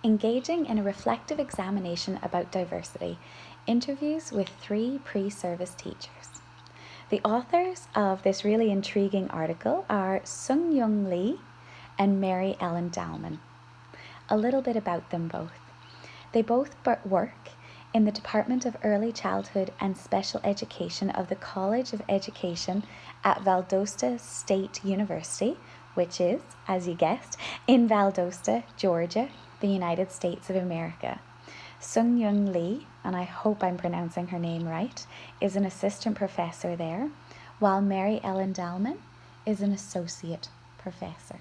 Engaging in a reflective examination about diversity, interviews with 3 pre-service teachers. The authors of this really intriguing article are Sung-Young Lee and Mary Ellen Dalman. A little bit about them both. They both work in the Department of Early Childhood and Special Education of the College of Education at Valdosta State University, which is, as you guessed, in Valdosta, Georgia, the United States of America. Sung-Young Lee, and I hope I'm pronouncing her name right, is an assistant professor there, while Mary Ellen Dalman is an associate professor.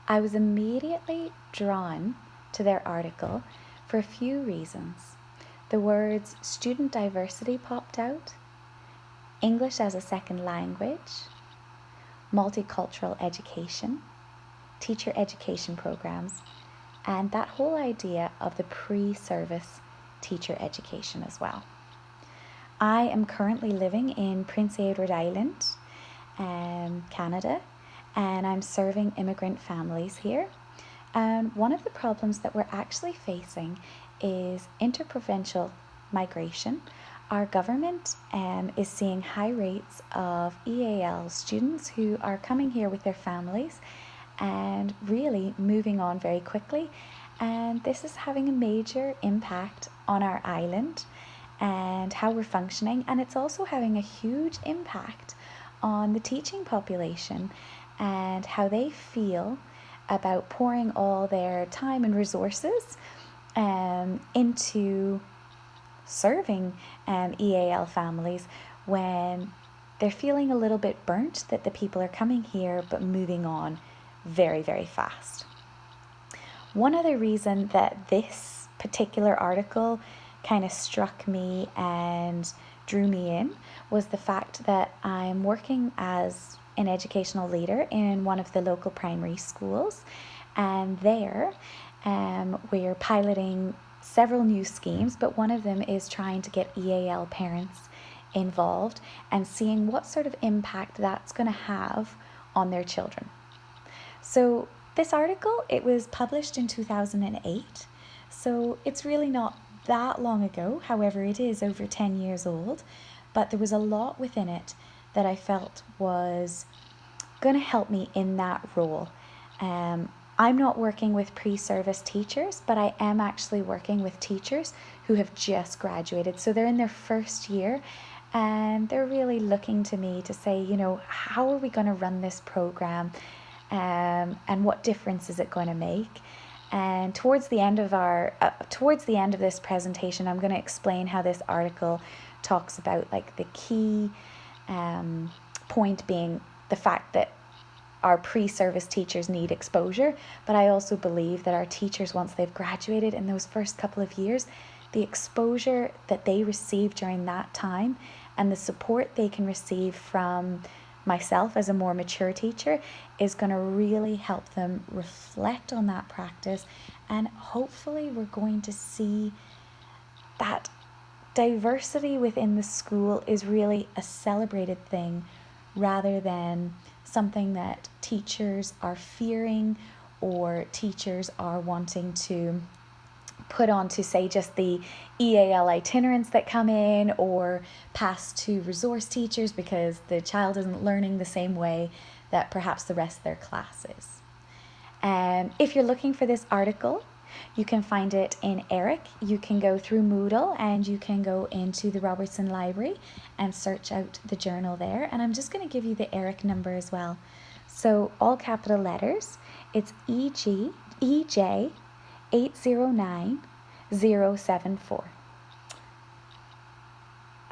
I was immediately drawn to their article for a few reasons. The words student diversity popped out, English as a second language, multicultural education, teacher education programs, and that whole idea of the pre-service teacher education as well. I am currently living in Prince Edward Island, Canada, and I'm serving immigrant families here. And one of the problems that we're actually facing is interprovincial migration. Our government is seeing high rates of EAL students who are coming here with their families and really moving on very quickly. And this is having a major impact on our island and how we're functioning. And it's also having a huge impact on the teaching population and how they feel about pouring all their time and resources into serving EAL families when they're feeling a little bit burnt that the people are coming here but moving on very, very fast. One other reason that this particular article kind of struck me and drew me in was the fact that I'm working as an educational leader in one of the local primary schools, and there we're piloting several new schemes, but one of them is trying to get EAL parents involved and seeing what sort of impact that's going to have on their children. So this article, it was published in 2008, so it's really not that long ago. However, it is over 10 years old, but there was a lot within it that I felt was going to help me in that role. I'm not working with pre-service teachers, but I am actually working with teachers who have just graduated. So they're in their first year and they're really looking to me to say, you know, how are we going to run this program and what difference is it going to make? And towards the end of this presentation, I'm going to explain how this article talks about like the key point being the fact that our pre-service teachers need exposure, but I also believe that our teachers, once they've graduated in those first couple of years, the exposure that they receive during that time and the support they can receive from myself as a more mature teacher is going to really help them reflect on that practice, and hopefully we're going to see that diversity within the school is really a celebrated thing rather than something that teachers are fearing or teachers are wanting to put on to, say, just the EAL itinerants that come in or pass to resource teachers because the child isn't learning the same way that perhaps the rest of their class is. If you're looking for this article, you can find it in ERIC. You can go through Moodle and you can go into the Robertson Library and search out the journal there. And I'm just going to give you the ERIC number as well. So all capital letters, it's EJ 809074.